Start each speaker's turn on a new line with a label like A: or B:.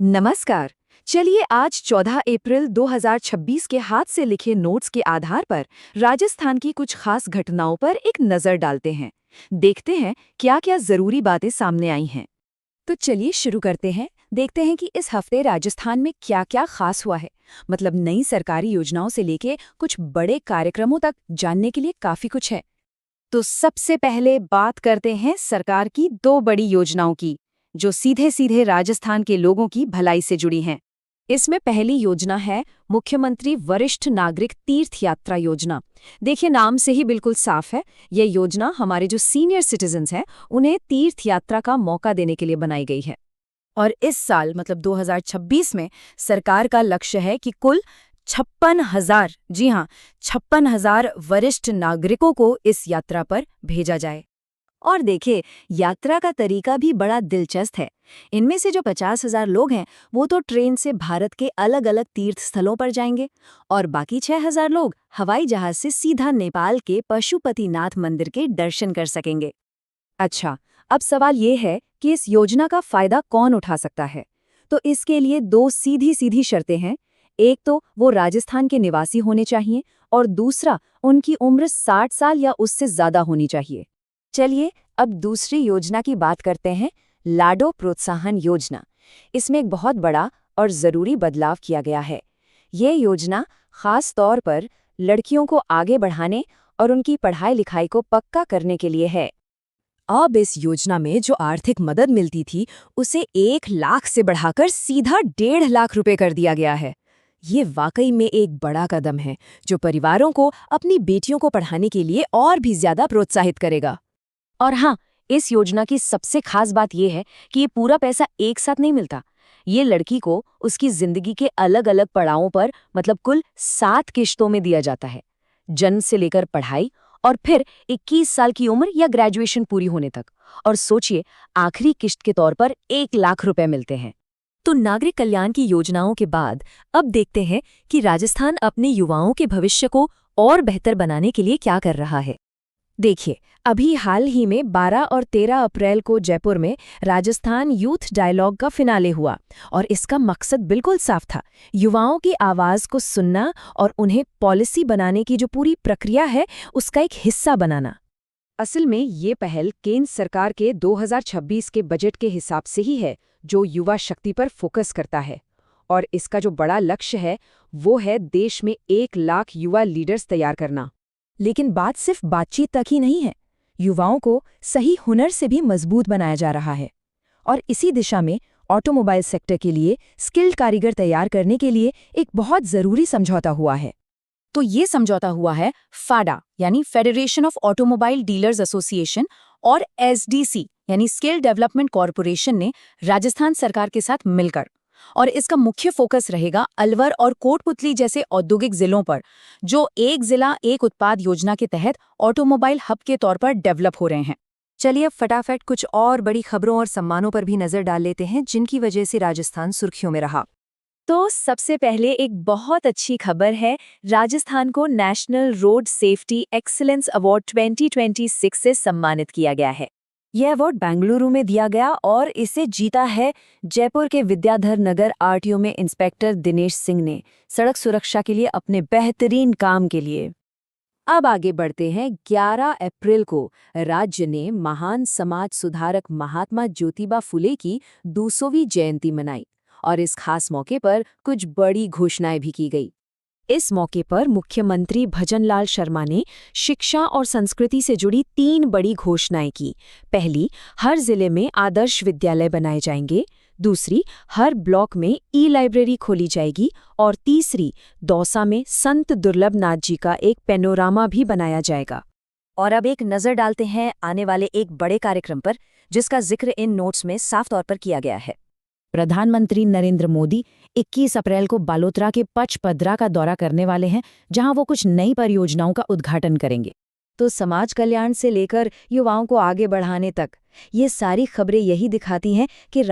A: नमस्कार। चलिए आज 14 अप्रैल 2026 के हाथ से लिखे नोट्स के आधार पर राजस्थान की कुछ खास घटनाओं पर एक नज़र डालते हैं। देखते हैं क्या क्या जरूरी बातें सामने आई हैं। तो चलिए शुरू करते हैं। देखते हैं कि इस हफ्ते राजस्थान में क्या क्या खास हुआ है। मतलब नई सरकारी योजनाओं से लेके कुछ बड़े कार्यक्रमों तक जानने के लिए काफी कुछ है। तो सबसे पहले बात करते हैं सरकार की दो बड़ी योजनाओं की, जो सीधे सीधे राजस्थान के लोगों की भलाई से जुड़ी हैं। इसमें पहली योजना है मुख्यमंत्री वरिष्ठ नागरिक तीर्थ यात्रा योजना। देखिए नाम से ही बिल्कुल साफ है, यह योजना हमारे जो सीनियर सिटीजन्स हैं उन्हें तीर्थ यात्रा का मौका देने के लिए बनाई गई है। और इस साल मतलब 2026 में सरकार का लक्ष्य है कि कुल 56,000, जी हाँ 56,000 वरिष्ठ नागरिकों को इस यात्रा पर भेजा जाए। और देखिए यात्रा का तरीका भी बड़ा दिलचस्प है। इनमें से जो 50,000 लोग हैं वो तो ट्रेन से भारत के अलग अलग तीर्थ स्थलों पर जाएंगे और बाकी 6,000 लोग हवाई जहाज से सीधा नेपाल के पशुपतिनाथ मंदिर के दर्शन कर सकेंगे। अच्छा, अब सवाल ये है कि इस योजना का फायदा कौन उठा सकता है। तो इसके लिए दो सीधी सीधी शर्तें हैं। एक तो वो राजस्थान के निवासी होने चाहिए और दूसरा उनकी उम्र 60 साल या उससे ज्यादा होनी चाहिए। चलिए अब दूसरी योजना की बात करते हैं, लाडो प्रोत्साहन योजना। इसमें एक बहुत बड़ा और ज़रूरी बदलाव किया गया है। ये योजना खास तौर पर लड़कियों को आगे बढ़ाने और उनकी पढ़ाई लिखाई को पक्का करने के लिए है। अब इस योजना में जो आर्थिक मदद मिलती थी उसे 1 लाख से बढ़ाकर सीधा 1.5 लाख रुपए कर दिया गया है। ये वाकई में एक बड़ा कदम है जो परिवारों को अपनी बेटियों को पढ़ाने के लिए और भी ज्यादा प्रोत्साहित करेगा। और हाँ, इस योजना की सबसे खास बात यह है कि ये पूरा पैसा एक साथ नहीं मिलता। ये लड़की को उसकी जिंदगी के अलग अलग पड़ावों पर मतलब कुल 7 किश्तों में दिया जाता है, जन्म से लेकर पढ़ाई और फिर 21 साल की उम्र या ग्रेजुएशन पूरी होने तक। और सोचिए आखिरी किश्त के तौर पर 1 लाख रुपए मिलते हैं। तो नागरिक कल्याण की योजनाओं के बाद अब देखते हैं कि राजस्थान अपने युवाओं के भविष्य को और बेहतर बनाने के लिए क्या कर रहा है। देखिए अभी हाल ही में 12 और 13 अप्रैल को जयपुर में राजस्थान यूथ डायलॉग का फिनाले हुआ और इसका मकसद बिल्कुल साफ था, युवाओं की आवाज़ को सुनना और उन्हें पॉलिसी बनाने की जो पूरी प्रक्रिया है उसका एक हिस्सा बनाना। असल में ये पहल केंद्र सरकार के 2026 के बजट के हिसाब से ही है, जो युवा शक्ति पर फोकस करता है। और इसका जो बड़ा लक्ष्य है वो है देश में 1 लाख युवा लीडर्स तैयार करना। लेकिन बात सिर्फ बातचीत तक ही नहीं है, युवाओं को सही हुनर से भी मजबूत बनाया जा रहा है। और इसी दिशा में ऑटोमोबाइल सेक्टर के लिए स्किल्ड कारीगर तैयार करने के लिए एक बहुत ज़रूरी समझौता हुआ है। तो ये समझौता हुआ है फाडा यानी federation of automobile dealers association और एसडीसी यानी स्किल डेवलपमेंट कॉरपोरेशन ने राजस्थान सरकार के साथ मिलकर। और इसका मुख्य फोकस रहेगा अलवर और कोटपुतली जैसे औद्योगिक जिलों पर, जो एक जिला एक उत्पाद योजना के तहत ऑटोमोबाइल हब के तौर पर डेवलप हो रहे हैं। चलिए अब फटाफट कुछ और बड़ी खबरों और सम्मानों पर भी नजर डाल लेते हैं जिनकी वजह से राजस्थान सुर्खियों में रहा। तो सबसे पहले एक बहुत अच्छी खबर है, राजस्थान को national road safety excellence award 2026 से सम्मानित किया गया है। यह अवार्ड बेंगलुरु में दिया गया और इसे जीता है जयपुर के विद्याधर नगर आरटीओ में इंस्पेक्टर दिनेश सिंह ने, सड़क सुरक्षा के लिए अपने बेहतरीन काम के लिए। अब आगे बढ़ते हैं। 11 अप्रैल को राज्य ने महान समाज सुधारक महात्मा ज्योतिबा फुले की 200वीं जयंती मनाई और इस खास मौके पर कुछ बड़ी घोषणाएं भी की गई। इस मौके पर मुख्यमंत्री भजनलाल शर्मा ने शिक्षा और संस्कृति से जुड़ी 3 बड़ी घोषणाएं की। पहली, हर जिले में आदर्श विद्यालय बनाए जाएंगे। दूसरी, हर ब्लॉक में ई-लाइब्रेरी खोली जाएगी। और तीसरी, दौसा में संत दुर्लभ नाथ जी का एक पैनोरामा भी बनाया जाएगा। और अब एक नज़र डालते हैं आने वाले एक बड़े कार्यक्रम पर, जिसका जिक्र इन नोट्स में साफ तौर पर किया गया है। प्रधानमंत्री नरेंद्र मोदी 21 अप्रैल को बालोतरा के पचपदरा का दौरा करने वाले हैं, जहां वो कुछ नई परियोजनाओं का उद्घाटन करेंगे। तो समाज कल्याण से लेकर युवाओं को आगे बढ़ाने तक ये सारी खबरें यही दिखाती हैं कि